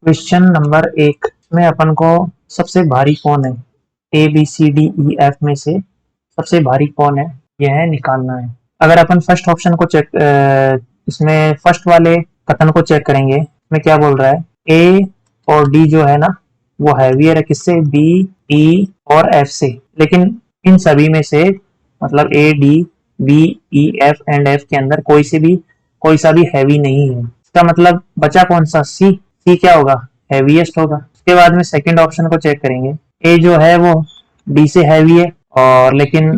Question number 1 में अपन को सबसे भारी कौन है, A B C D E F में से सबसे भारी कौन है यह निकालना है। अगर अपन फर्स्ट ऑप्शन को चेक इसमें फर्स्ट वाले कथन को चेक करेंगे, इसमें क्या बोल रहा है, ए और डी जो है ना वो हैवियर है किससे, बी ई और एफ से। लेकिन इन सभी में से मतलब A D B E F and F के अंदर कोई सा भी हैवी नहीं है। इसका मतलब बचा कौन सा, सी। सी क्या होगा, हैवीएस्ट होगा। उसके बाद में सेकंड ऑप्शन को चेक करेंगे, ए जो है वो डी से हैवी है और लेकिन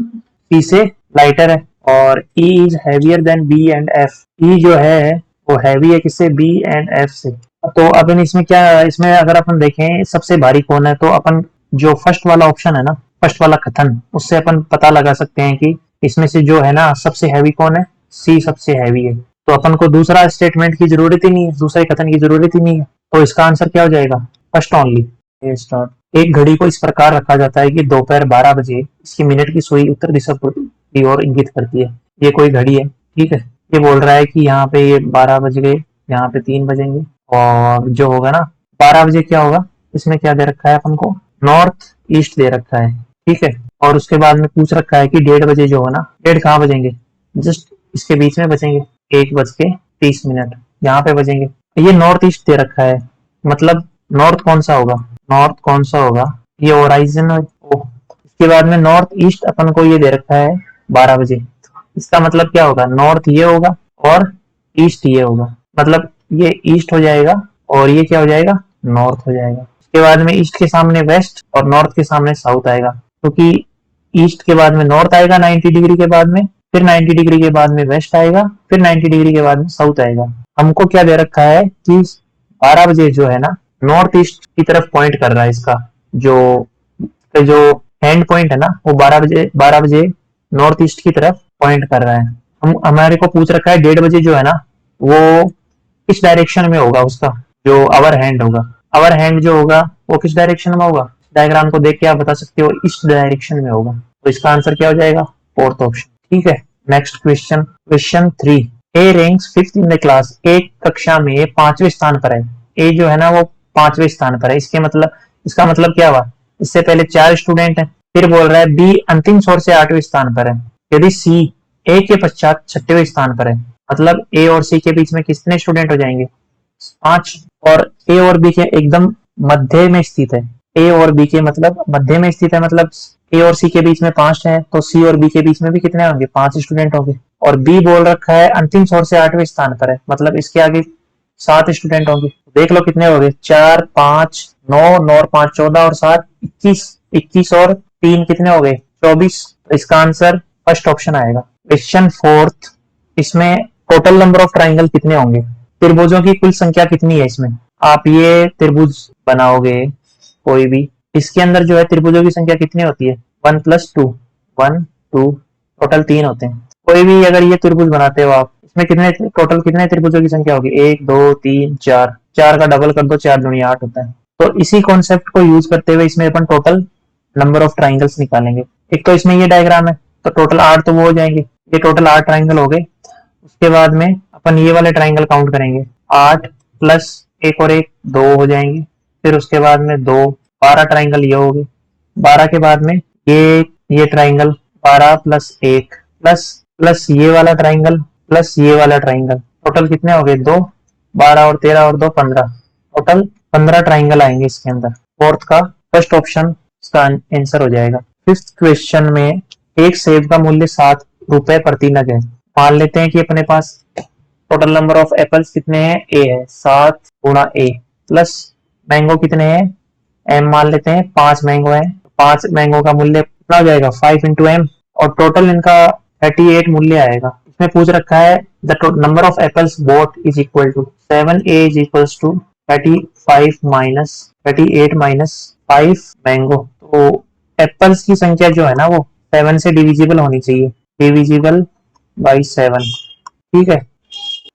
सी से लाइटर है, और E is heavier than B and F. E जो है वो हैवी है किससे, बी एंड एफ से। तो अपन इसमें क्या, इसमें अगर अपन देखें सबसे भारी कौन है, तो अपन जो फर्स्ट वाला ऑप्शन है ना, फर्स्ट वाला कथन, उससे अपन पता लगा सकते हैं कि इसमें से जो है ना सबसे हैवी कौन है, सी सबसे हैवी है। तो अपन को दूसरा स्टेटमेंट की जरूरत ही नहीं है, दूसरे कथन की जरूरत ही नहीं है। तो इसका आंसर क्या हो जाएगा, फर्स्ट ओनली। स्टार्ट। एक घड़ी को इस प्रकार रखा जाता है कि दोपहर 12 बजे इसकी मिनट की सुई उत्तर दिशा की ओर इंगित करती है। ये कोई घड़ी है, ठीक है। ये बोल रहा है कि यहाँ पे ये 12 बज गए, यहाँ पे 3 बजेंगे, और जो होगा ना 12 बजे क्या होगा, इसमें क्या दे रखा है अपन को, नॉर्थ ईस्ट दे रखा है, ठीक है। और उसके बाद में पूछ रखा है कि 1:30 बजे जो है ना, 1:30 कहाँ बजेंगे, जस्ट इसके बीच में बजेंगे, 1:30 यहाँ पे बजेंगे। ये नॉर्थ ईस्ट दे रखा है, मतलब नॉर्थ कौन सा होगा, नॉर्थ कौन सा होगा, ये होराइजन। इसके बाद में नॉर्थ ईस्ट अपन को ये दे रखा है 12 बजे। इसका मतलब क्या होगा, नॉर्थ ये होगा और ईस्ट ये होगा, मतलब ये ईस्ट हो जाएगा और ये क्या हो जाएगा, नॉर्थ हो जाएगा। उसके बाद में ईस्ट के सामने वेस्ट और नॉर्थ के सामने साउथ आएगा, क्योंकि ईस्ट के बाद में नॉर्थ आएगा 90 डिग्री के बाद में, फिर 90 डिग्री के बाद में वेस्ट आएगा, फिर 90 डिग्री के बाद में साउथ आएगा। हमको क्या दे रखा है कि 12 बजे जो है ना नॉर्थ ईस्ट की तरफ पॉइंट कर रहा है, इसका जो जो हैंड पॉइंट है ना वो 12 बजे नॉर्थ ईस्ट की तरफ पॉइंट कर रहा है। हमारे को पूछ रखा है 1:30 बजे जो है ना वो किस डायरेक्शन में होगा, उसका जो आवर हैंड होगा, आवर हैंड जो होगा वो किस डायरेक्शन में होगा, डायग्राम को देख के आप बता सकते हो, इस डायरेक्शन में होगा। तो इसका आंसर क्या हो जाएगा, फोर्थ ऑप्शन, ठीक है। Next question, question 3। A ranks 5th in the class, एक कक्षा में 5वें स्थान पर है। ए जो है ना वो 5वें स्थान पर है, इसका मतलब क्या हुआ, इससे पहले 4 स्टूडेंट है। फिर बोल रहा है बी अंतिम छोर से 8वें स्थान पर है। यदि सी ए के पश्चात 6वें स्थान पर है, मतलब ए और सी के बीच में कितने स्टूडेंट हो जाएंगे, 5। और ए और बी के एकदम मध्य में स्थित है, ए और बी के मतलब मध्य में स्थित है, मतलब ए और सी के बीच में 5 है, तो सी और बी के बीच में भी कितने होंगे, 5 स्टूडेंट होंगे। और बी बोल रखा है अंतिम छोर से 8वें स्थान पर है, मतलब इसके आगे 7 स्टूडेंट होंगे। देख लो कितने हो गए, 4 5 9 9 और 5 14 और 7 21, 21 और 3 कितने हो गए, 24। इसका आंसर फर्स्ट ऑप्शन आएगा। क्वेश्चन 4, इसमें टोटल नंबर ऑफ ट्राइंगल कितने होंगे, त्रिभुजों की कुल संख्या कितनी है। इसमें आप ये त्रिभुज बनाओगे कोई भी, इसके अंदर जो है त्रिभुजों की संख्या कितनी होती है, 1 + 2 1 2, टोटल 3 होते हैं। कोई भी अगर ये त्रिभुज बनाते हो आप, इसमें टोटल कितने त्रिभुजों की संख्या होगी, 1 2 3 4, 4 का डबल कर दो, 4 दूनी 8 होता है। तो इसी कॉन्सेप्ट को यूज करते हुए इसमें अपन टोटल नंबर ऑफ ट्राइंगल्स निकालेंगे। एक तो इसमें ये डायग्राम है, तो टोटल 8 तो वो हो जाएंगे, ये टोटल 8 ट्राइंगल हो गए। उसके बाद में अपन ये वाले ट्राइंगल काउंट करेंगे, 8 प्लस 1 और 1 2 हो जाएंगे। फिर उसके बाद में 2, 12 ट्राइंगल ये हो गए। 12 के बाद में ये ट्राइंगल 12 + 1 प्लस ये वाला ट्राइंगल प्लस ये वाला ट्राइंगल, टोटल कितने हो गए, 2, 12 और 13 और 2 15, टोटल 15 ट्राइंगल आएंगे इसके अंदर। फोर्थ का फर्स्ट ऑप्शन इसका आंसर हो जाएगा। 5th क्वेश्चन में एक सेब का मूल्य 7 रुपए प्रति नग है। मान लेते हैं कि अपने पास टोटल नंबर ऑफ एप्पल्स कितने हैं, ए है, 7 × ए, प्लस मैंगो कितने हैं, एम मान लेते हैं, 5 मैंगो है, 5 मैंगो का मूल्य कितना हो जाएगा, 5 × एम, और टोटल इनका 38 मूल्य आएगा। इसमें पूछ रखा है the number of apples bought is equal to 7a is equal to 38 minus 5 mango. तो एप्पल्स की संख्या जो है ना वो 7 से डिविजिबल होनी चाहिए, डिविजिबल बाई 7, ठीक है।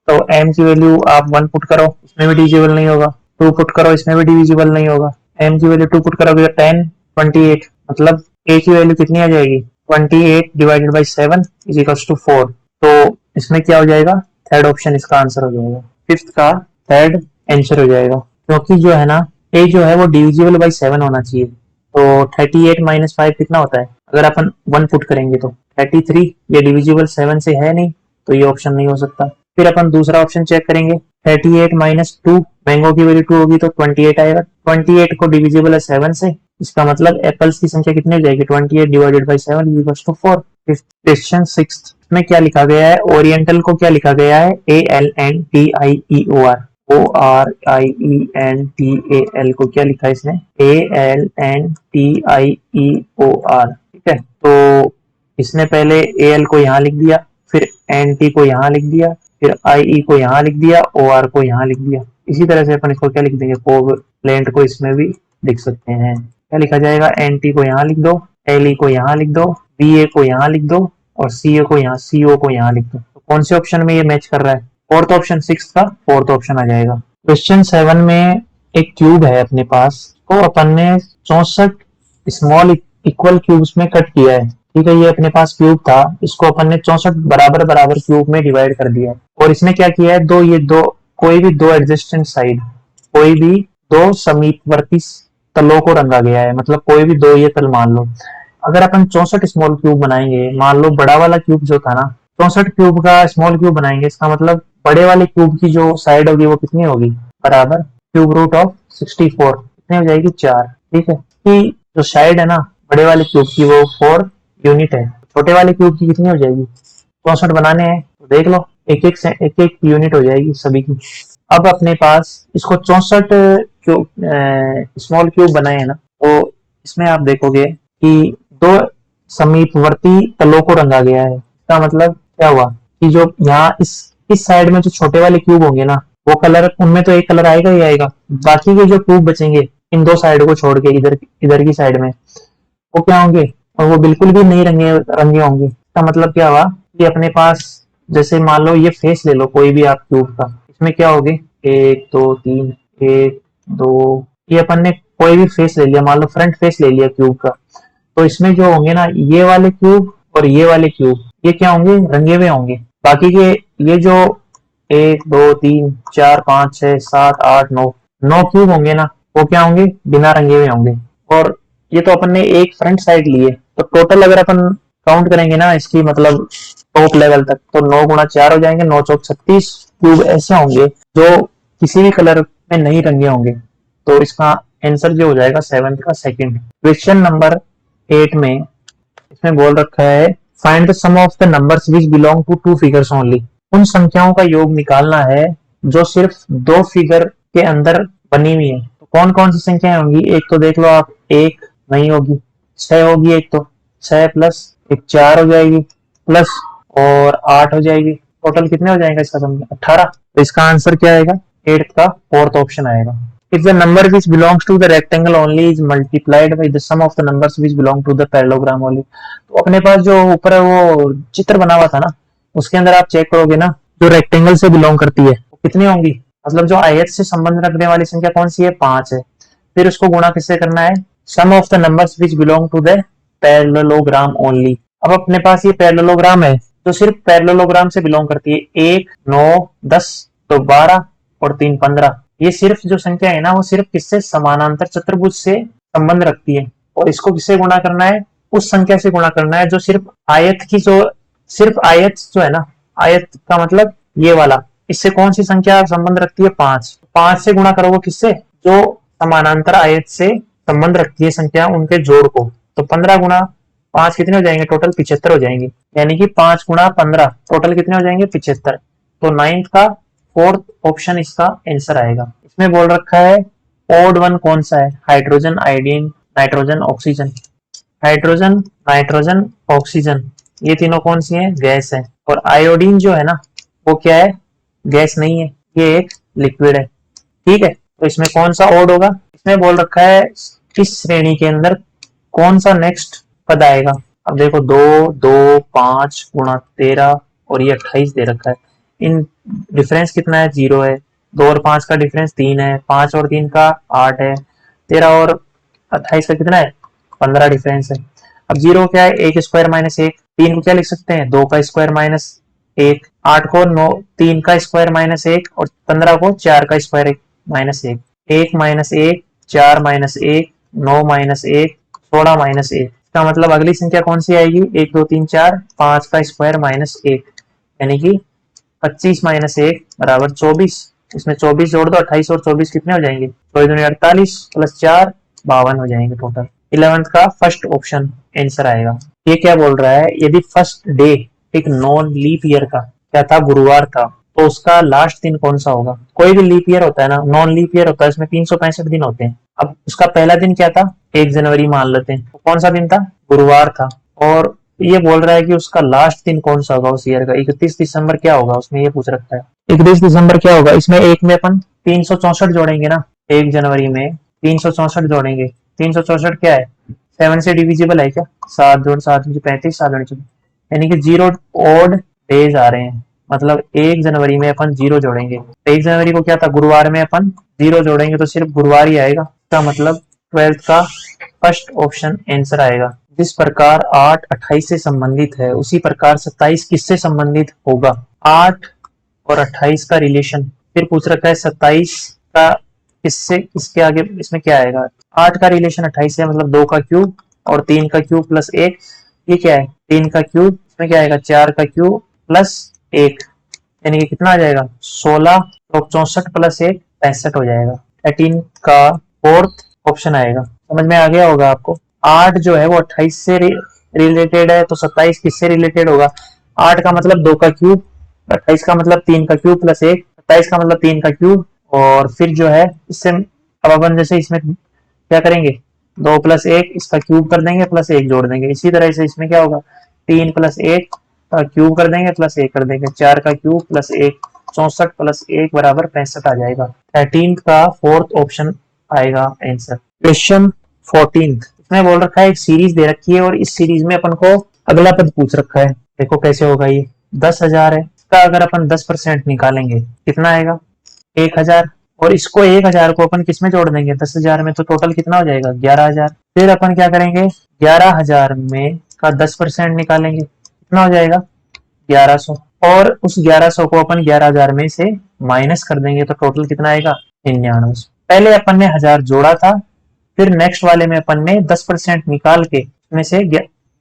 तो m की वैल्यू आप 1 पुट करो, इसमें भी डिविजिबल नहीं होगा, 2 पुट करो, इसमें भी डिविजिबल नहीं होगा, m की वैल्यू 2 पुट करोगे 10 28, मतलब a की वैल्यू कितनी आ जाएगी, 28 divided by 7 is equal to 4। तो इसमें क्या हो जाएगा, थर्ड ऑप्शन इसका आंसर हो जाएगा। 5th का थर्ड आंसर हो जाएगा। क्योंकि जो है ना ए जो है वो डिविजिबल बाई 7 होना चाहिए। तो 38 माइनस 5 कितना होता है, अगर अपन 1 पुट करेंगे तो 33। ये डिविजिबल 7 से है नहीं, तो ये ऑप्शन नहीं हो सकता। फिर अपन दूसरा ऑप्शन चेक करेंगे, 38 माइनस 2, मैंगो की वैल्यू 2 होगी तो 28 आएगा। 28 को डिविजिबल है 7 से, इसका मतलब एप्पल्स की संख्या कितनी हो जाएगी, 28 divided by 7 equals to 4। Question 6 में क्या लिखा गया है, ओरिएंटल को क्या लिखा गया है, ALNTIEOR, ORIENTAL को क्या लिखा है इसने, ALNTIEOR। ठीक है, तो इसने पहले AL को यहाँ लिख दिया, फिर NT को यहाँ लिख दिया, फिर IE को यहाँ लिख दिया, OR को यहाँ लिख दिया। इसी तरह से अपन इसको क्या लिख देंगे, कोवलेंट को इसमें भी लिख सकते हैं। क्या लिखा जाएगा, NT को यहाँ लिख दो, LE को यहाँ लिख दो, BA को यहाँ लिख दो और CO को यहाँ लिख दो। तो कौन से ऑप्शन में ये मैच कर रहा है, फोर्थ ऑप्शन, 6 का फोर्थ ऑप्शन आ जाएगा। क्वेश्चन 7 में एक क्यूब है अपने पास, तो अपन ने 64 स्मॉल इक्वल क्यूब्स में कट किया है। ठीक है, ये अपने पास क्यूब था, इसको अपन ने 64 बराबर बराबर क्यूब में डिवाइड कर दिया है। और इसमें क्या किया है, कोई भी दो एडजेस्टेंट साइड, कोई भी दो समीपवर्ती तलों को रंगा गया है, मतलब कोई भी दो ये तल मान लो। अगर अपन 64 स्मॉल क्यूब बनाएंगे, मान लो बड़ा वाला क्यूब जो था ना, 64 क्यूब का स्मॉल क्यूब बनाएंगे, इसका मतलब बड़े वाले क्यूब की जो साइड होगी वो कितनी होगी, बराबर क्यूब रूट ऑफ 64, कितनी हो जाएगी, 4। ठीक है, कि जो साइड है ना बड़े वाले क्यूब की वो 4 यूनिट है, छोटे वाले क्यूब की कितनी हो जाएगी, 64 बनाने हैं तो देख लो, एक एक यूनिट हो जाएगी सभी की। अब अपने पास इसको 64 स्मॉल क्यूब बनाए हैं ना, तो इसमें आप देखोगे कि दो समीपवर्ती तलों को रंगा गया है। इसका मतलब क्या हुआ कि जो यहाँ इस साइड में जो छोटे वाले क्यूब होंगे ना, वो कलर, उनमें तो एक कलर आएगा ही आएगा, बाकी के जो क्यूब बचेंगे इन दो साइड को छोड़ के इधर की साइड में, वो क्या होंगे, और वो बिल्कुल भी नहीं रंगे होंगे। इसका मतलब क्या हुआ कि अपने पास, जैसे मान लो ये फेस ले लो कोई भी आप क्यूब का, इसमें क्या होगे, 1 2 3, 1 2, ये अपन ने कोई भी फेस ले लिया, मान लो फ्रंट फेस ले लिया क्यूब का, तो इसमें जो होंगे ना ये वाले क्यूब और ये वाले क्यूब, ये क्या होंगे, रंगे हुए होंगे। बाकी के ये जो 1 2 3 4 5 6 7 8 9 क्यूब होंगे ना, वो क्या होंगे, बिना रंगे हुए होंगे। और ये तो अपन ने एक फ्रंट साइड लिए, तो टोटल अगर अपन काउंट करेंगे ना इसकी, मतलब टॉप लेवल तक, तो 9 गुणा 4 हो जाएंगे, 9 चौक 36 क्यूब ऐसे होंगे जो किसी भी कलर में नहीं रंगे होंगे। तो इसका आंसर जो हो जाएगा 7 का सेकंड। क्वेश्चन नंबर 8 में इसमें बोल रखा है, find the sum of the numbers which belong to 2 figures only. उन संख्याओं का योग निकालना है जो सिर्फ 2 फिगर के अंदर बनी हुई है। तो कौन कौन सी संख्याएं होंगी, एक तो देख लो आप, 1 नहीं होगी, 6 होगी, एक तो 6 प्लस 1 4 हो जाएगी, प्लस और 8 हो जाएगी, टोटल कितने हो जाएगा इसका सम, 18। तो इसका आंसर क्या आएगा, 8 का फोर्थ ऑप्शन आएगा। If the number which belongs to the rectangle only is multiplied by the sum of the numbers which belong to the parallelogram only। तो अपने पास जो ऊपर वो चित्र बना हुआ था ना, उसके अंदर आप चेक करोगे ना, जो रेक्टेंगल से बिलोंग करती है वो कितनी होंगी, मतलब जो आयत से संबंध रखने वाली संख्या कौन सी है, 5 है। फिर उसको गुणा किससे करना है, sum of the numbers which belong to the parallelogram only. अब अपने पास ये पैरेललोग्राम है, तो सिर्फ पैरेललोग्राम से बिलोंग करती है, 1 9 10 तो 12 और 3 15। ये सिर्फ जो संख्या है ना, वो सिर्फ किससे, समानांतर चतुर्भुज से संबंध रखती है। और इसको किससे गुणा करना है, उस संख्या से गुणा करना है जो सिर्फ आयत की, जो सिर्फ आयत जो है ना, आयत का मतलब ये वाला, इससे कौन सी संख्या संबंध रखती है, 5। 5 से गुणा करोगे किससे, जो समानांतर आयत से संबंध रखती है संख्या, उनके जोड़ को। तो 15 गुणा 5 कितने हो जाएंगे, टोटल 75 हो जाएंगे, यानी कि 5 गुणा 15 टोटल कितने हो जाएंगे, 75। तो 9th का फोर्थ ऑप्शन इसका आंसर आएगा। इसमें बोल रखा है ओड वन कौन सा है, hydrogen, iodine, nitrogen, oxygen. Hydrogen, nitrogen, oxygen, ये तीनों कौन सी हैं, गैस है। और आयोडीन जो है ना, वो क्या है, गैस नहीं है, ये एक लिक्विड है। ठीक है, तो इसमें कौन सा ओड होगा, इसमें बोल रखा है इस श्रेणी के अंदर कौन सा नेक्स्ट पद आएगा। अब देखो 2 2 5 गुणा 13 और ये 28 दे रखा है, इन डिफरेंस कितना है, 0 है। 2 और 5 का डिफरेंस 3 है, 5 और 3 का 8 है, 13 और 28 का कितना है, 15 डिफरेंस है। अब 0 क्या है, 1 स्क्वायर माइनस 1, 3 को क्या लिख सकते हैं, 2 का स्क्वायर माइनस 1, 8 को 9 3 का स्क्वायर माइनस 1 और 15 को 4 का square minus 1। 1 minus 1, 4 minus 1, 9 minus 1, 16 minus 1। इसका मतलब अगली संख्या कौन सी आएगी? 1 2 3 4, 5 का स्क्वायर माइनस 1, यानी कि 25 माइनस 1 बराबर 24। इसमें 24 जोड़ दो, 28 और 24 कितने हो जाएंगे? 24 48 प्लस 4 52 हो जाएंगे टोटल। 11th का फर्स्ट ऑप्शन आंसर आएगा। ये क्या बोल रहा है? यदि फर्स्ट डे एक नॉन लीप ईयर का क्या था? गुरुवार था, तो उसका लास्ट दिन कौन सा होगा? कोई भी लीप ईयर होता है ना, नॉन लीप ईयर होता है, इसमें 365 दिन होते हैं। अब उसका पहला दिन क्या था? 1 जनवरी मान लेते हैं, तो कौन सा दिन था? गुरुवार था। और ये बोल रहा है कि उसका लास्ट दिन कौन सा होगा उस ईयर का? 31 दिसंबर क्या होगा उसमें, ये पूछ रखा है। 31 दिसंबर क्या होगा? इसमें एक में अपन 364 जोड़ेंगे ना, 1 जनवरी में 364 जोड़ेंगे। 364 क्या है? 7 से डिविजिबल है क्या? 7 जोड़ 7 35, 7 यानी कि 0 ऑड डेज आ रहे हैं। मतलब 1 जनवरी में अपन 0 जोड़ेंगे। 1 जनवरी को क्या था? गुरुवार में अपन 0 जोड़ेंगे तो सिर्फ गुरुवार ही आएगा। इसका मतलब 12th का फर्स्ट ऑप्शन आंसर आएगा। जिस प्रकार 8 28 से संबंधित है, उसी प्रकार 27 किससे संबंधित होगा? 8 और 28 का रिलेशन। फिर पूछ रखा है 27 का किससे, किसके आगे, इसमें क्या आएगा? 8 का रिलेशन 28 से, मतलब 2 का क्यूब और 3 का क्यूब प्लस 1। ये क्या है? 3 का क्यूब, इसमें क्या आएगा? 4 का क्यूब प्लस 1, यानी कि कितना आ जाएगा? 16 और 64 प्लस 1 65 हो जाएगा। 13 का फोर्थ ऑप्शन आएगा। समझ में आ गया होगा आपको। 8 जो है वो 28 से रिलेटेड है, तो 27 किससे रिलेटेड होगा? 8 का मतलब 2 का क्यूब, 28 का मतलब 3 का क्यूब प्लस 1, 27 का मतलब 3 का क्यूब। और फिर जो है इससे अब अपन जैसे इसमें क्या करेंगे? 2 प्लस 1 इसका क्यूब कर देंगे प्लस 1 जोड़ देंगे। इसी तरह से इसमें क्या होगा? 3 प्लस 1 का क्यूब कर देंगे प्लस 1 कर देंगे। 4 का क्यूब प्लस 1, 64 प्लस 1 बराबर 65 आ जाएगा। 13 का फोर्थ ऑप्शन आएगा आंसर। क्वेश्चन 14 इसमें बोल रखा है एक सीरीज दे रखी है और इस सीरीज में अपन को अगला पद पूछ रखा है। देखो कैसे होगा ये। 10,000 है, इसका अगर अपन 10% निकालेंगे कितना आएगा? 1,000। और इसको 1,000 को अपन किसमें जोड़ देंगे? 10,000 में, तो टोटल कितना हो जाएगा? 11,000। फिर अपन क्या करेंगे? 11,000 में का 10% निकालेंगे, कितना हो जाएगा? 1100। और उस 1100 को अपन 11,000 में से माइनस कर देंगे तो टोटल कितना आएगा? 99। पहले अपन ने 1000 जोड़ा था, फिर नेक्स्ट वाले में अपन ने 10% निकाल के इसमें से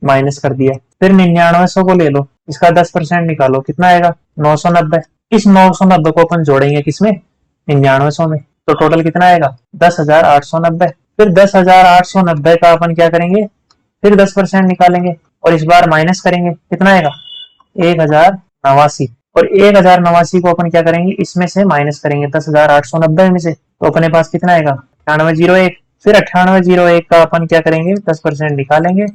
माइनस कर दिया। फिर 9900 को ले लो, इसका 10% निकालो, कितना आएगा? 990। इस 990 को अपन जोड़ेंगे किसमें? 9900 में, तो टोटल कितना आएगा? 10,890। फिर 10,890 का अपन क्या करेंगे? फिर 10% निकालेंगे और इस बार माइनस करेंगे, कितना आएगा? 1,089। और 1,089 को अपन क्या करेंगे? इसमें से माइनस करेंगे 10,890 में से, तो अपने पास कितना आएगा? 9801। फिर 9801 का अपन क्या करेंगे? 10% निकालेंगे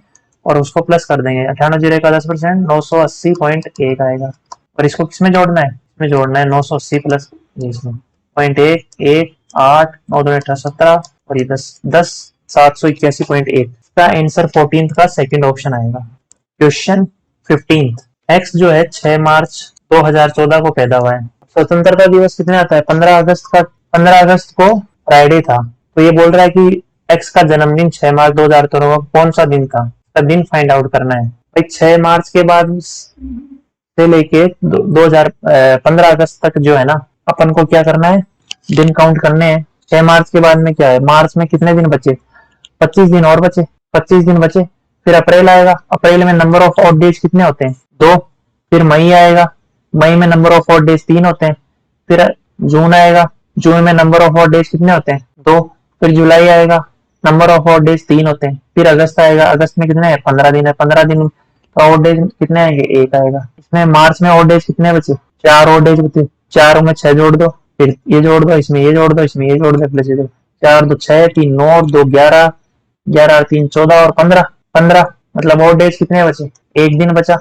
और उसको प्लस कर देंगे। 9801 का 10% 980.1 आएगा। और इसको किसमें जोड़ना है? इसमें जोड़ना है 980 प्लस इसमें 0.1, 1, 8, 9 2 18 17 और ये 10 781.1। इसका आंसर 14th का सेकंड ऑप्शन आएगा। क्वेश्चन 15 एक्स जो है 6 मार्च 2014 को पैदा हुआ है। स्वतंत्रता दिवस कितने आता है? 15 अगस्त का। 15 अगस्त को फ्राइडे था, तो ये बोल रहा है कि एक्स का जन्मदिन 6 मार्च 2014 को कौन सा दिन था? इसका दिन फाइंड आउट करना है भाई। 6 मार्च के बाद से लेके 15 अगस्त तक जो है ना, अपन को क्या करना है? दिन काउंट करने हैं। 6 मार्च के बाद में क्या है? मार्च में कितने दिन बचे? 25 दिन और बचे, 25 दिन बचे। फिर अप्रैल आएगा, अप्रैल में नंबर ऑफ ऑड डेज कितने होते हैं? 2। फिर मई आएगा, मई में नंबर ऑफ ऑड डेज 3 होते हैं। फिर जून आएगा, जून में नंबर ऑफ ऑड डेज कितने होते हैं? 2। फिर जुलाई आएगा, नंबर ऑफ ऑड डेज 3 होते हैं। फिर अगस्त आएगा, अगस्त में कितने हैं? 15 दिन है, 15 दिन का ऑड डेज कितने आएंगे? 1 आएगा। इसमें मार्च में ऑड डेज कितने बचे? 4 ऑड डेज बचे। 4 में 6 जोड़ दो, फिर ये जोड़ दो, इसमें ये जोड़ दो, इसमें ये जोड़ दो, प्लस ये 4 2 6, 3 9 और 2 11, 11 3 14 और 15, 15 मतलब और डेज कितने बचे? 1 दिन बचा।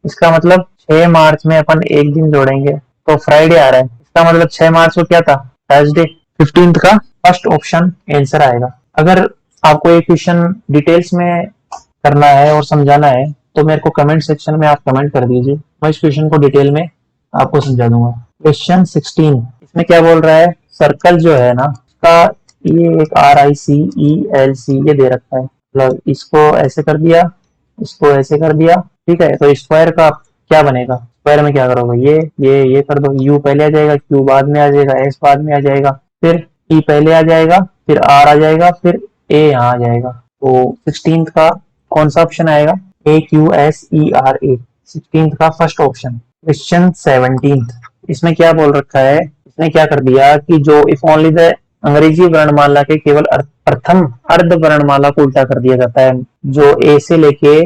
इसका मतलब 6 मार्च में अपन 1 दिन जोड़ेंगे तो फ्राइडे आ रहा है। इसका मतलब 6 मार्च को क्या था? थर्सडे। 15th का फर्स्ट ऑप्शन आंसर आएगा। अगर आपको ये क्वेश्चन डिटेल्स में करना है और समझाना है तो मेरे को कमेंट सेक्शन में आप कमेंट कर दीजिए, मैं इस क्वेश्चन को डिटेल में आपको समझा दूंगा। क्वेश्चन 16 इसमें क्या बोल रहा है? सर्कल जो है ना, उसका ये एक RICELC ये दे रखा है। मतलब इसको ऐसे कर दिया, इसको ऐसे कर दिया, ठीक है। तो स्क्वायर का क्या बनेगा? स्क्वायर में क्या करोगे? ये कर दो, U पहले आ जाएगा, Q बाद में आ जाएगा, S बाद में आ जाएगा, फिर ई पहले आ जाएगा, फिर आर आ जाएगा, फिर ए यहाँ आ जाएगा। तो 16 का कौन सा ऑप्शन आएगा? AQSERA, 16 का फर्स्ट ऑप्शन। क्वेश्चन 17, इसमें क्या बोल रखा है? इसने क्या कर दिया कि जो इफ ओनली द अंग्रेजी वर्णमाला के केवल प्रथम अर्ध वर्णमाला को उल्टा कर दिया जाता है, जो ए से लेके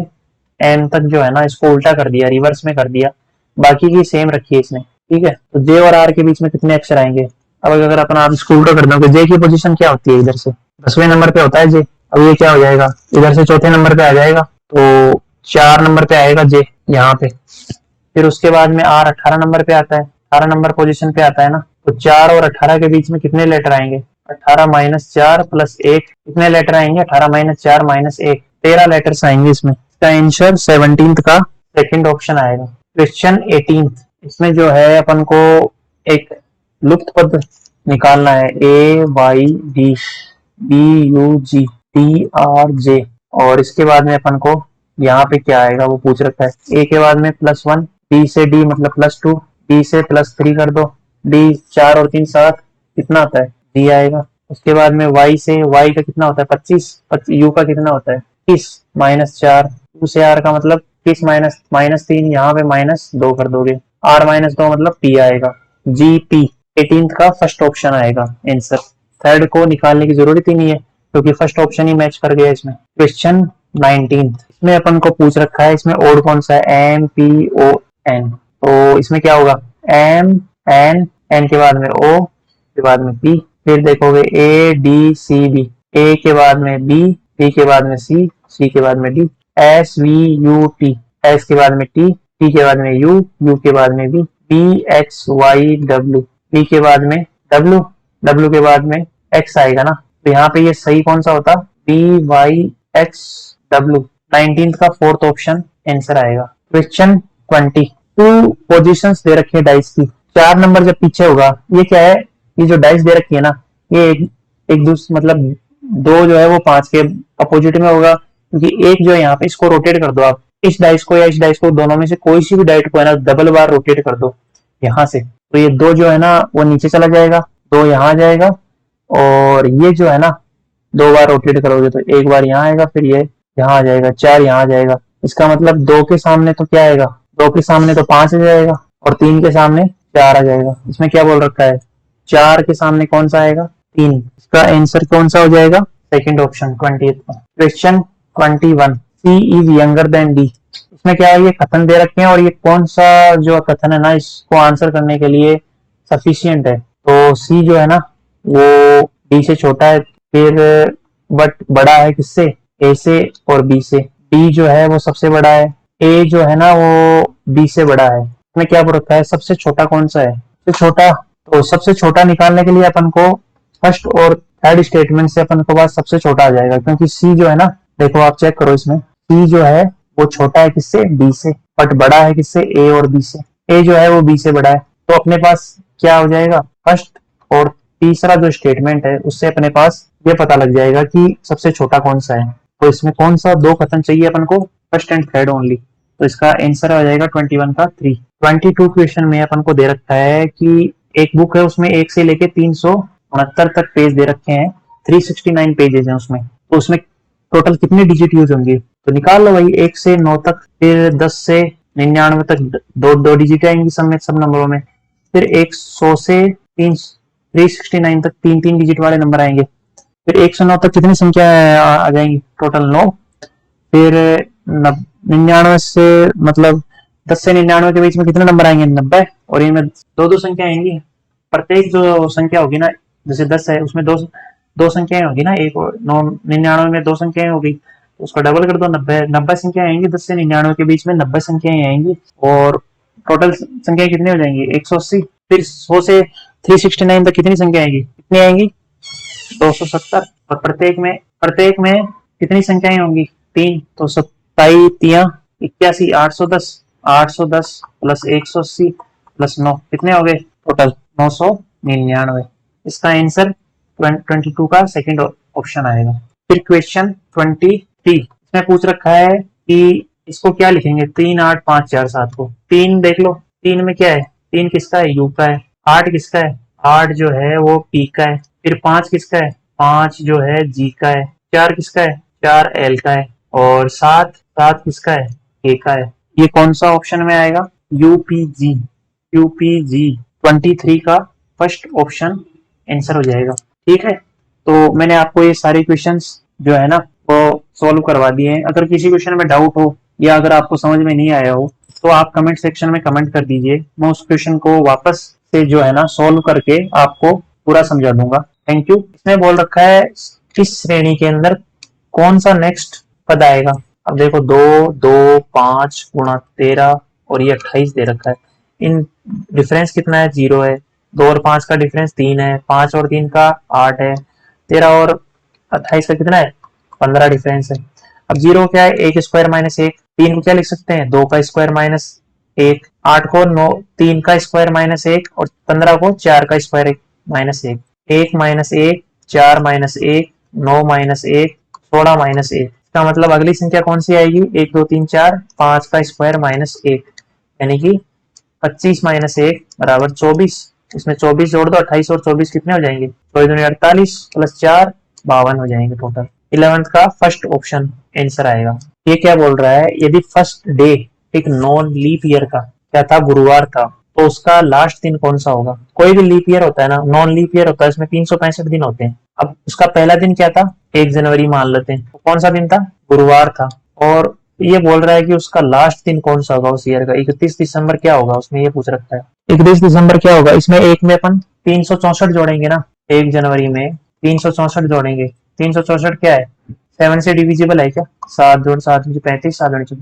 एन तक जो है ना, इसको उल्टा कर दिया, रिवर्स में कर दिया, बाकी की सेम रखी है इसने। ठीक है, तो जे और आर के बीच में कितने अक्षर आएंगे? अब अगर अपन आप इसको उल्टा कर दो, जे की पोजीशन क्या होती है? इधर से 10वें नंबर पे होता है जे। अब ये क्या हो जाएगा? इधर से चौथे नंबर पे आ जाएगा, तो 4 नंबर पे आएगा जे यहाँ पे। फिर उसके बाद में आर 18 नंबर पे आता है, 18 नंबर पोजीशन पे आता है ना, तो 4 और 18 के बीच में कितने लेटर आएंगे? 18 माइनस 4 प्लस 1, कितने लेटर आएंगे? 18 माइनस 4 माइनस 1, 13 लेटर्स आएंगे इसमें। इसका आंसर 17 का सेकंड ऑप्शन आएगा। क्वेश्चन 18, इसमें जो है अपन को एक लुप्त पद निकालना है, AYD BUG TRJ, और इसके बाद में अपन को यहाँ पे क्या आएगा वो पूछ रखा है। ए के बाद में +1, बी से डी मतलब +2, डी से +3 कर दो, डी 4 और 3 7, कितना आता है? डी आएगा। उसके बाद में वाई से, वाई का कितना होता है? 25, यू का कितना होता है? 30 -4, यू से आर का मतलब 30 -3, यहाँ पे -2 कर दोगे, आर -2 मतलब पी आएगा। GP 18 का फर्स्ट ऑप्शन आएगा आंसर। थर्ड को निकालने की जरूरत ही नहीं है क्योंकि फर्स्ट ऑप्शन ही मैच कर गया इसमें। क्वेश्चन 19, इसमें अपन को पूछ रखा है, इसमें ओड कौन सा है? MPON, तो इसमें क्या होगा? M N, N के बाद में O, के बाद में P, फिर देखोगे ADCB, A के बाद में B, B के बाद में C, C के बाद में D, SVUT, S के बाद में T, T के बाद में U, U के बाद में B, BXYW, B के बाद में W, W के बाद में X आएगा ना, तो यहाँ पे ये सही कौन सा होता? BYXW, 19 का फोर्थ ऑप्शन आंसर आएगा। क्वेश्चन 20, 2 पोजीशंस दे रखी है डाइस की, 4 नंबर जब पीछे होगा, ये क्या है? ये जो डाइस दे रखी है ना, ये एक दूसरे मतलब 2 जो है वो 5 के अपोजिट में होगा, क्योंकि एक जो है यहाँ पे, इसको रोटेट कर दो आप, इस डाइस को या इस डाइस को, दोनों में से कोई सी भी डाइट को है ना डबल बार रोटेट कर दो यहाँ से, तो ये 2 जो है ना वो नीचे चला जाएगा, 2 यहाँ आ जाएगा, और ये जो है ना 2 बार रोटेट करोगे तो 1 बार यहाँ आएगा, फिर ये यहाँ आ जाएगा, 4 यहाँ आ जाएगा। इसका मतलब 2 के सामने तो क्या आएगा? 2 के सामने तो 5 आ जाएगा, और 3 के सामने 4 आ जाएगा। इसमें क्या बोल रखा है? 4 के सामने कौन सा आएगा? 3। इसका आंसर कौन सा हो जाएगा? सेकंड ऑप्शन 20th का। Question 21, C is younger than D, इसमें क्या है? ये कथन दे रखे हैं, और ये कौन सा जो कथन है ना, इसको आंसर करने के लिए सफिशियंट है। तो C जो है ना वो D से छोटा है, फिर बट बड़ा है किससे? A से और B से। D जो है वो सबसे बड़ा है, A जो है ना वो B से बड़ा है। इसमें क्या बोल रखा है? सबसे छोटा कौन सा है? सबसे छोटा, तो सबसे छोटा निकालने के लिए अपन को फर्स्ट और थर्ड स्टेटमेंट से अपन को पास सबसे छोटा आ जाएगा, क्योंकि C जो है ना, देखो आप चेक करो, इसमें C जो है वो छोटा है किससे? B से, बट बड़ा है किससे? A और B से। A जो है वो B से बड़ा है, तो अपने पास क्या हो जाएगा? फर्स्ट और तीसरा जो स्टेटमेंट है उससे अपने पास ये पता लग जाएगा कि सबसे छोटा कौन सा है। तो इसमें कौन सा 2 कथन चाहिए अपन को? फर्स्ट एंड थर्ड ओनली, तो इसका आंसर आ जाएगा 21 का 3। 22 क्वेश्चन में अपन को दे रखा है कि एक बुक है, उसमें 1 से लेके 369 तक पेज दे रखे हैं, 369 पेजेस हैं उसमें, तो उसमें टोटल कितने डिजिट यूज होंगे? तो निकाल लो भाई, 1 से 9 तक, फिर 10 से 99 तक दो डिजिट आएंगी सब नंबरों में, फिर 100 से 369 तक 3 डिजिट वाले नंबर आएंगे, फिर 109 तक कितनी संख्या आ जाएंगी? टोटल 9, फिर 99 से मतलब 10 से 99 के बीच में कितने नंबर आएंगे? 90, और इनमें 2 संख्या आएंगी, प्रत्येक जो संख्या होगी ना, जैसे 10 है उसमें दो संख्याएं होगी ना, एक 99 में 2 संख्याएं होगी, तो उसका डबल कर दो, 90 संख्याएं आएंगी, 10 से 99 के बीच में 90 संख्याएं आएंगी, और टोटल संख्याएं कितनी हो जाएंगी? 180। फिर 100 से 369 तक कितनी संख्या आएगी? कितनी आएंगी? 270, और प्रत्येक में कितनी संख्याएं होंगी? 3, तो 27 81, 810 प्लस 180 प्लस 9 कितने हो गए? टोटल 999। इसका आंसर 22 का सेकंड ऑप्शन आएगा। फिर क्वेश्चन 23, इसमें पूछ रखा है कि इसको क्या लिखेंगे? 3 8 5 4 7 को 3 देख लो, 3 में क्या है? 3 किसका है? यू का है। 8 किसका है? 8 जो है वो पी का है। फिर 5 किसका है, 5 जो है जी का है, 4 किसका है, 4 एल का है, और 7 7 किसका है, ए का है। ये कौन सा ऑप्शन में आएगा, यूपीजी, यूपीजी 23 का फर्स्ट ऑप्शन आंसर हो जाएगा। ठीक है, तो मैंने आपको ये सारे क्वेश्चंस जो है ना वो सॉल्व करवा दिए हैं। अगर किसी क्वेश्चन में डाउट हो या अगर आपको समझ में नहीं आया हो तो आप कमेंट सेक्शन में कमेंट कर दीजिए, मैं उस क्वेश्चन को वापस से जो है ना सॉल्व करके आपको पूरा समझा दूंगा। Thank you. इसमें बोल रखा है किस श्रेणी के अंदर कौन सा नेक्स्ट पद आएगा। अब देखो 2 2 5 गुणा 13 और ये 28 दे रखा है। इन डिफरेंस कितना है, 0 है। 2 और 5 का डिफरेंस 3 है, 5 और 3 का 8 है, 13 और 28 का कितना है, 15 डिफरेंस है। अब 0 क्या है, 1 स्क्वायर माइनस 1, 3 को क्या लिख सकते हैं, 2 का स्क्वायर माइनस 1, 8 को 9 3 का स्क्वायर माइनस 1 और 15 को 4 का square minus 1, 1 minus 1, 4 minus 1, 9 minus 1, 16 minus 1। इसका मतलब अगली संख्या कौन सी आएगी, 1 2 3 4, 5 का स्क्वायर माइनस 1, यानी कि 25 माइनस 1 बराबर 24। इसमें 24 जोड़ दो, 28 और 24 कितने हो जाएंगे, 48 प्लस 4 52 हो जाएंगे टोटल। 11th का फर्स्ट ऑप्शन आंसर आएगा। ये क्या बोल रहा है, यदि फर्स्ट डे एक नॉन लीप ईयर का क्या था, गुरुवार था, तो उसका लास्ट दिन कौन सा होगा। कोई भी लीप ईयर होता है ना, नॉन लीप ईयर होता है, इसमें 365 दिन होते हैं। अब उसका पहला दिन क्या था, 1 जनवरी मान लेते हैं, तो कौन सा दिन था, गुरुवार था। और ये बोल रहा है कि उसका लास्ट दिन कौन सा होगा उस ईयर का, 31 दिसंबर क्या होगा, उसमें ये पूछ रखा है 31 दिसंबर क्या होगा। इसमें एक में अपन 364 जोड़ेंगे ना, 1 जनवरी में 364 जोड़ेंगे। 364 क्या है, 7 से डिविजिबल है क्या, 7 जोड़ 7 35, 7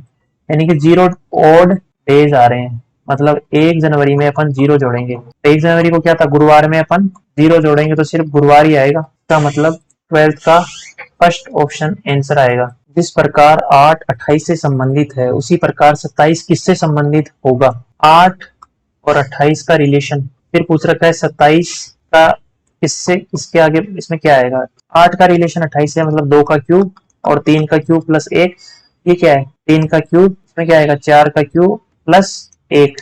यानी कि 0 ऑड डेज आ रहे हैं। मतलब 1 जनवरी में अपन 0 जोड़ेंगे, 1 जनवरी को क्या था, गुरुवार में अपन 0 जोड़ेंगे तो सिर्फ गुरुवार ही आएगा। इसका मतलब 12th का फर्स्ट ऑप्शन आंसर आएगा। जिस प्रकार 8 28 से संबंधित है उसी प्रकार 27 किससे संबंधित होगा। 8 और 28 का रिलेशन, फिर पूछ रखा है 27 का किससे, इसके आगे इसमें क्या आएगा, 8 का रिलेशन 28 से, मतलब 2 का क्यूब और 3 का क्यूब प्लस 1, ये क्या है 3 का क्यूब, इसमें क्या आएगा 4 का क्यूब प्लस 1,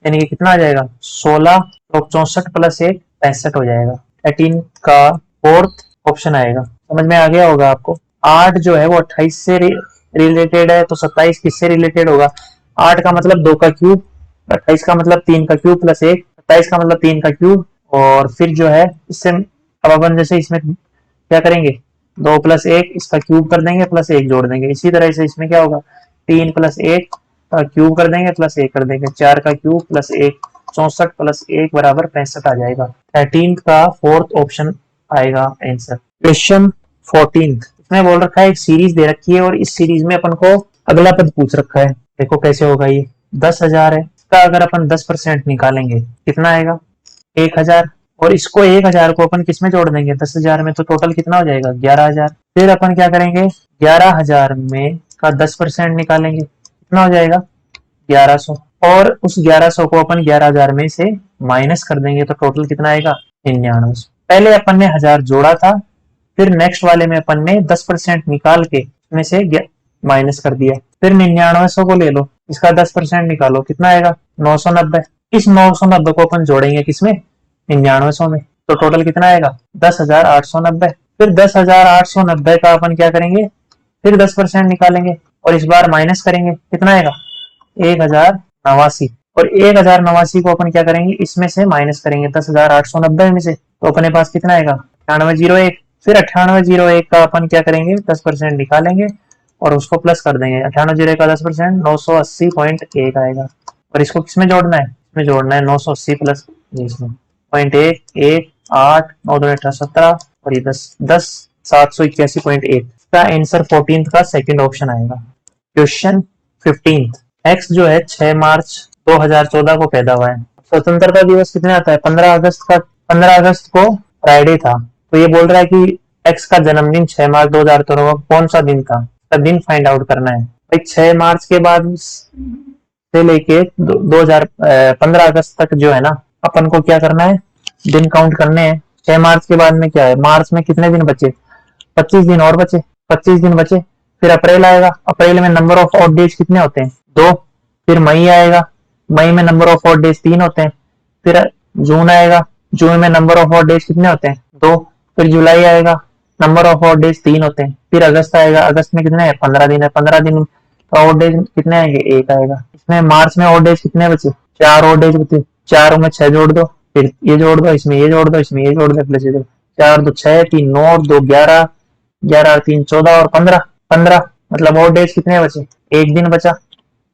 यानी कि कितना आ जाएगा 16 और 64 प्लस 1 65 हो जाएगा। 18 का फोर्थ ऑप्शन आएगा। समझ में आ गया होगा आपको। 8 जो है वो 28 से रिलेटेड है, तो 27 किससे रिलेटेड होगा, 8 का मतलब 2 का क्यूब, 28 का मतलब 3 का क्यूब प्लस 1, 27 का मतलब 3 का क्यूब, और फिर जो है इससे अब अपन जैसे इसमें क्या करेंगे, 2 प्लस 1 इसका क्यूब कर देंगे प्लस 1 जोड़ देंगे। इसी तरह से इसमें क्या होगा, 3 प्लस 1 का क्यूब कर देंगे प्लस 1 कर देंगे, 4 का क्यूब प्लस 1, 64 प्लस 1 बराबर 65 आ जाएगा। 13 का फोर्थ ऑप्शन आएगा आंसर। क्वेश्चन 14, इसमें बोल रखा है एक सीरीज दे रखी है और इस सीरीज में अपन को अगला पद पूछ रखा है। देखो कैसे होगा, ये 10,000 है, इसका अगर अपन 10% निकालेंगे कितना आएगा, 1,000, और इसको 1,000 को अपन किसमें जोड़ देंगे, 10,000 में, तो टोटल कितना हो जाएगा 11,000। फिर अपन क्या करेंगे, 11,000 में का 10% निकालेंगे, कितना हो जाएगा 1100, और उस 1100 को अपन 11,000 में से माइनस कर देंगे तो टोटल कितना आएगा 99। पहले अपन ने 1000 जोड़ा था, फिर नेक्स्ट वाले में अपन ने 10% निकाल के इसमें से माइनस कर दिया, फिर 9900 को ले लो, इसका 10% निकालो, कितना आएगा 990। इस 990 को अपन जोड़ेंगे किसमें, 9900 में, तो टोटल कितना आएगा 10,890। फिर 10,890 का अपन क्या करेंगे, फिर 10% निकालेंगे और इस बार माइनस करेंगे, कितना आएगा 1,089, और 1,089 को अपन क्या करेंगे, इसमें से माइनस करेंगे 10,890 में से, तो अपने पास कितना आएगा 9801। फिर 9801 का अपन क्या करेंगे, 10% निकालेंगे और उसको प्लस कर देंगे, 9801 का 10% 980.1 आएगा। और इसको किसमें जोड़ना है, इसमें जोड़ना है 980 प्लस इसमें 0.118 9 2 18 17 और ये 10 781.1। इसका आंसर 14th का सेकंड ऑप्शन आएगा। क्वेश्चन 15, एक्स जो है 6 मार्च 2014 को पैदा हुआ है। स्वतंत्रता दिवस कितने आता है, 15 अगस्त का, 15 अगस्त को फ्राइडे था, तो ये बोल रहा है कि एक्स का जन्मदिन 6 मार्च 2014 को कौन सा दिन था, उसका दिन फाइंड आउट करना है भाई। 6 मार्च के बाद से लेके 15 अगस्त तक जो है ना, अपन को क्या करना है, दिन काउंट करने हैं। 6 मार्च के बाद में क्या है, मार्च में कितने दिन बचे, 25 दिन और बचे, 25 दिन बचे। फिर अप्रैल आएगा, अप्रैल में नंबर ऑफ ऑड डेज कितने होते हैं 2। फिर मई आएगा, मई में नंबर ऑफ ऑड डेज 3 होते हैं। फिर जून आएगा, जून में नंबर ऑफ ऑड डेज कितने होते हैं 2। फिर जुलाई आएगा, नंबर ऑफ ऑड डेज 3 होते हैं। फिर अगस्त आएगा, अगस्त में कितने हैं 15 दिन है, 15 दिन का ऑड डेज कितने आएंगे 1 आएगा। इसमें मार्च में ऑड डेज कितने बचे 4 ऑड डेज बचे, 4 में 6 जोड़ दो, फिर ये जोड़ दो, इसमें ये जोड़ दो, इसमें ये जोड़ दो, प्लस ये 4 2 6 3 9 2 11, 11 3 14 और 15, 15 मतलब ऑड डेज कितने बचे 1 दिन बचा।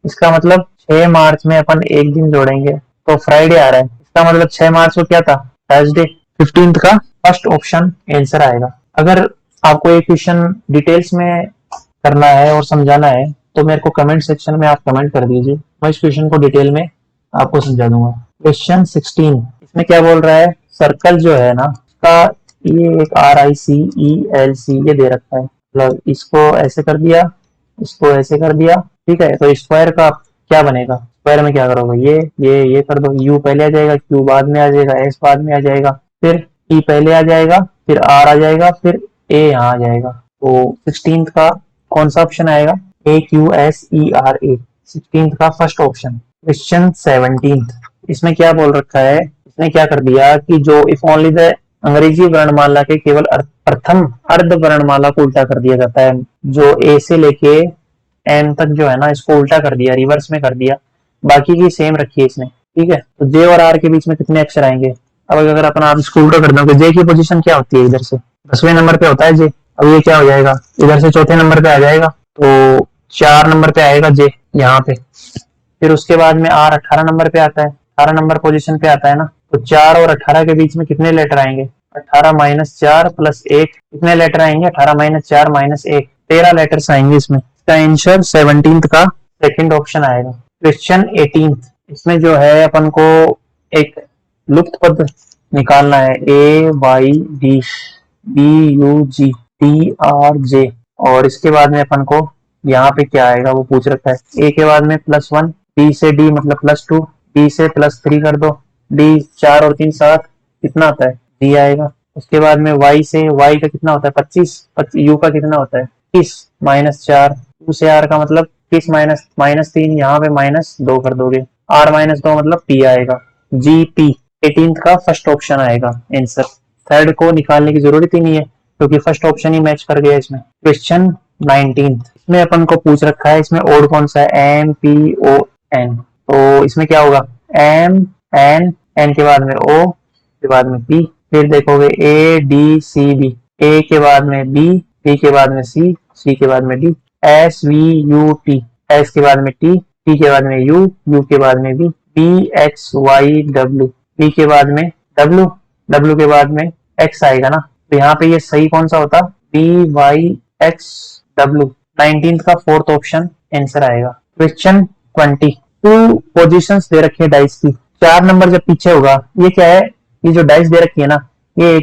इसका मतलब 6 मार्च में अपन 1 दिन जोड़ेंगे तो फ्राइडे आ रहा है। इसका मतलब 6 मार्च को क्या था थर्सडे। 15th का फर्स्ट ऑप्शन आंसर आएगा। अगर आपको एक क्वेश्चन डिटेल्स में करना है और समझाना है तो मेरे को कमेंट सेक्शन में आप कमेंट कर दीजिए, मैं इस क्वेश्चन को डिटेल में आपको समझा दूंगा। क्वेश्चन 16 इसमें क्या बोल रहा है, सर्कल जो है ना उसका ये एक RICELC ये दे रखा है, मतलब इसको ऐसे कर दिया, इसको ऐसे कर दिया, ठीक है। तो स्क्वायर का क्या बनेगा, स्क्वायर में क्या करोगे ये कर दो, u पहले आ जाएगा, q बाद में आ जाएगा, s बाद में आ जाएगा, फिर e पहले आ जाएगा, फिर r आ जाएगा, फिर a यहाँ आ जाएगा। तो 16th का कौन सा ऑप्शन आएगा AQSERA, 16th का फर्स्ट ऑप्शन। क्वेश्चन 17 इसमें क्या बोल रखा है, इसने क्या कर दिया कि जो इफ ओनली द अंग्रेजी वर्णमाला के केवल प्रथम अर्ध वर्णमाला को उल्टा कर दिया जाता है, जो ए से लेके एन तक जो है ना इसको उल्टा कर दिया, रिवर्स में कर दिया, बाकी की सेम रखी है इसने, ठीक है। तो जे और आर के बीच में कितने अक्षर आएंगे, अब अगर अपन आप इसको उल्टा कर दो, जे की पोजीशन क्या होती है, इधर से 10वें नंबर पे होता है जे, अब ये क्या हो जाएगा इधर से चौथे नंबर पे आ जाएगा, तो 4 नंबर पे आएगा जे यहाँ पे। फिर उसके बाद में आर 18 नंबर पे आता है, 18 नंबर पोजीशन पे आता है ना, तो 4 और 18 के बीच में कितने लेटर आएंगे 18 माइनस 4 प्लस 1, कितने लेटर आएंगे 18 माइनस 4 माइनस 1, 13 लेटर्स आएंगे इसमें। इसका आंसर 17th का सेकंड ऑप्शन आएगा। क्वेश्चन 18 इसमें जो है अपन को एक लुप्त पद निकालना है, AYD BUG TRJ, और इसके बाद में अपन को यहाँ पे क्या आएगा वो पूछ रखा है, ए के बाद में +1, बी से डी मतलब +2, बी से +3 कर दो, डी 4 और 3 7 कितना आता है डी आएगा। उसके बाद में y से y का कितना होता है 25, u का कितना होता है 30 -4, u से r का मतलब 30 -3, यहाँ पे -2 कर दोगे, r -2 मतलब p आएगा, GP 18th का फर्स्ट ऑप्शन आएगा आंसर। थर्ड को निकालने की जरूरत ही नहीं है क्योंकि फर्स्ट ऑप्शन ही मैच कर गया इसमें। क्वेश्चन 19 इसमें अपन को पूछ रखा है, इसमें ओड कौन सा है MPON, तो इसमें क्या होगा M N के बाद में O के बाद में P, फिर देखोगे ADCB, A के बाद में B, B के बाद में C, C के बाद में D, SVUT, S के बाद में T, T के बाद में U, U के बाद में B, BXYW, B के बाद में W, W के बाद में X आएगा ना, तो यहाँ पे ये सही कौन सा होता BYXW। 19th का फोर्थ ऑप्शन आंसर आएगा। क्वेश्चन 20 2 पोजीशंस दे रखी है डाइस की, 4 नंबर जब पीछे होगा, ये क्या है, ये जो डाइस दे रखी है ना ये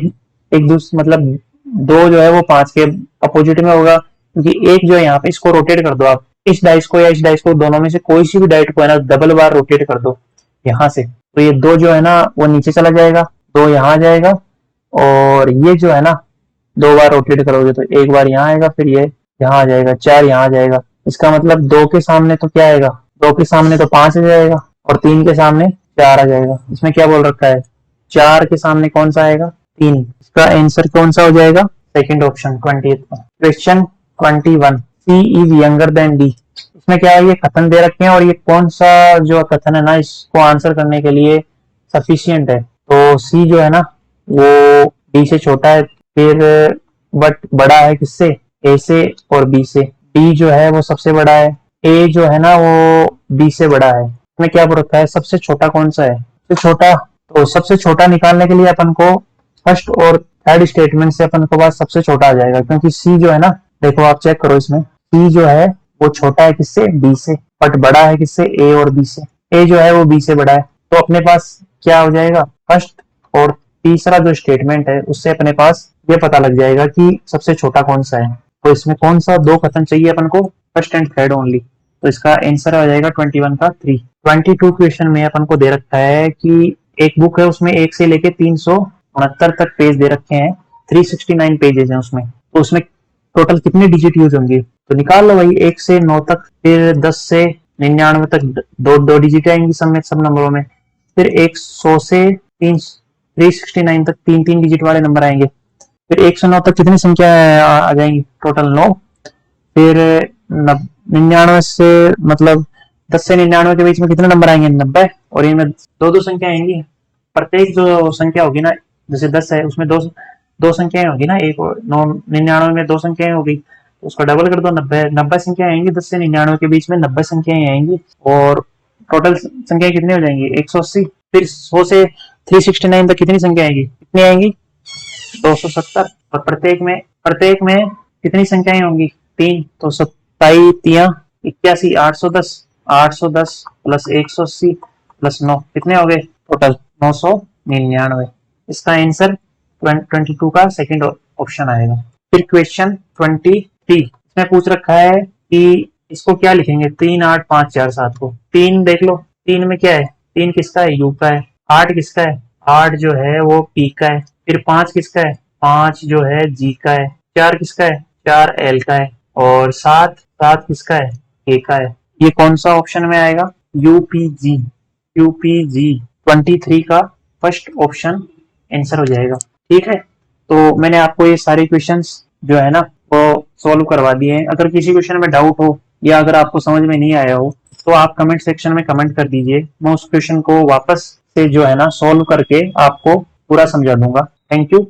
एक दूसरे मतलब 2 जो है वो 5 के अपोजिट में होगा, क्योंकि एक जो है यहाँ पे इसको रोटेट कर दो आप, इस डाइस को या इस डाइस को, दोनों में से कोई सी भी डाइट को है ना डबल बार रोटेट कर दो यहाँ से, तो ये 2 जो है ना वो नीचे चला जाएगा, 2 यहाँ आ जाएगा, और ये जो है ना 2 बार रोटेट करोगे तो 1 बार यहाँ आएगा, फिर ये यहाँ आ जाएगा, 4 यहाँ आ जाएगा। इसका मतलब 2 के सामने तो क्या आएगा, 2 के सामने तो 5 आ जाएगा, और 3 के सामने 4 आ जाएगा। इसमें क्या बोल रखा है 4 के सामने कौन सा आएगा 3, इसका आंसर कौन सा हो जाएगा सेकंड ऑप्शन 20th का। Question 21 C is younger than D, इसमें क्या है, ये कथन दे रखे हैं और ये कौन सा जो कथन है ना इसको आंसर करने के लिए सफिशियंट है, तो C जो है ना वो D से छोटा है, फिर बट बड़ा है किससे A से और B से, D जो है वो सबसे बड़ा है, A जो है ना वो B से बड़ा है। इसमें क्या बोल रखा है सबसे छोटा कौन सा है, सबसे छोटा, तो सबसे छोटा निकालने के लिए अपन को फर्स्ट और थर्ड स्टेटमेंट से अपन को पास सबसे छोटा आ जाएगा, क्योंकि C जो है ना देखो आप चेक करो, इसमें C जो है वो छोटा है किससे B से, बट बड़ा है किससे A और B से, A जो है वो B से बड़ा है, तो अपने पास क्या हो जाएगा फर्स्ट और तीसरा जो स्टेटमेंट है उससे अपने पास ये पता लग जाएगा कि सबसे छोटा कौन सा है। तो इसमें कौन सा 2 कथन चाहिए अपन को, फर्स्ट एंड थर्ड ओनली, तो इसका आंसर आ जाएगा 21 का 3। 22 क्वेश्चन में अपन को दे रखा है कि एक बुक है उसमें 1 से लेके 369 तक पेज दे रखे हैं, 369 पेजेस हैं उसमें, तो उसमें टोटल कितने डिजिट यूज होंगे, तो निकाल लो भाई 1 से 9 तक, फिर 10 से 99 तक 2 डिजिट आएंगी सब नंबरों में, फिर 100 से 369 तक 3 डिजिट वाले नंबर आएंगे, फिर 109 तक कितनी संख्या आ जाएंगी? टोटल 9। फिर 99 से मतलब 10 से 99 के बीच में कितने नंबर आएंगे? 90। और इनमें दो दो संख्या आएंगी। प्रत्येक जो संख्या होगी ना, जैसे 10 है उसमें दो दो संख्याएं होगी ना, एक 99 में दो संख्याएं होगी, तो उसको डबल कर दो, 90 संख्याएं आएंगी। 10 से 99 के बीच में 90 संख्याएं आएंगी। और टोटल संख्याएं कितनी हो जाएंगी? 180। फिर 100 से 369 तक कितनी संख्या आएगी? कितनी आएंगी? 270। और प्रत्येक में कितनी संख्याएं होंगी? 3। तो 27 तिया 81, 810। 810 प्लस 180 प्लस 9 कितने हो गए? टोटल 999। इसका आंसर 22 का सेकंड ऑप्शन आएगा। फिर क्वेश्चन 23 इसमें पूछ रखा है कि इसको क्या लिखेंगे? 3 8 5 4 7 को 3 देख लो। 3 में क्या है? 3 किसका है? यू का है। 8 किसका है? 8 जो है वो पी का है। फिर 5 किसका है? 5 जो है जी का है। 4 किसका है? 4 एल का है। और 7 किसका है? ए का है। ये कौन सा ऑप्शन में आएगा? यूपीजी। यूपीजी 23 का फर्स्ट ऑप्शन आंसर हो जाएगा। ठीक है, तो मैंने आपको ये सारे क्वेश्चंस जो है ना वो सॉल्व करवा दिए हैं। अगर किसी क्वेश्चन में डाउट हो या अगर आपको समझ में नहीं आया हो तो आप कमेंट सेक्शन में कमेंट कर दीजिए। मैं उस क्वेश्चन को वापस से जो है ना सॉल्व करके आपको पूरा समझा दूंगा। Thank you.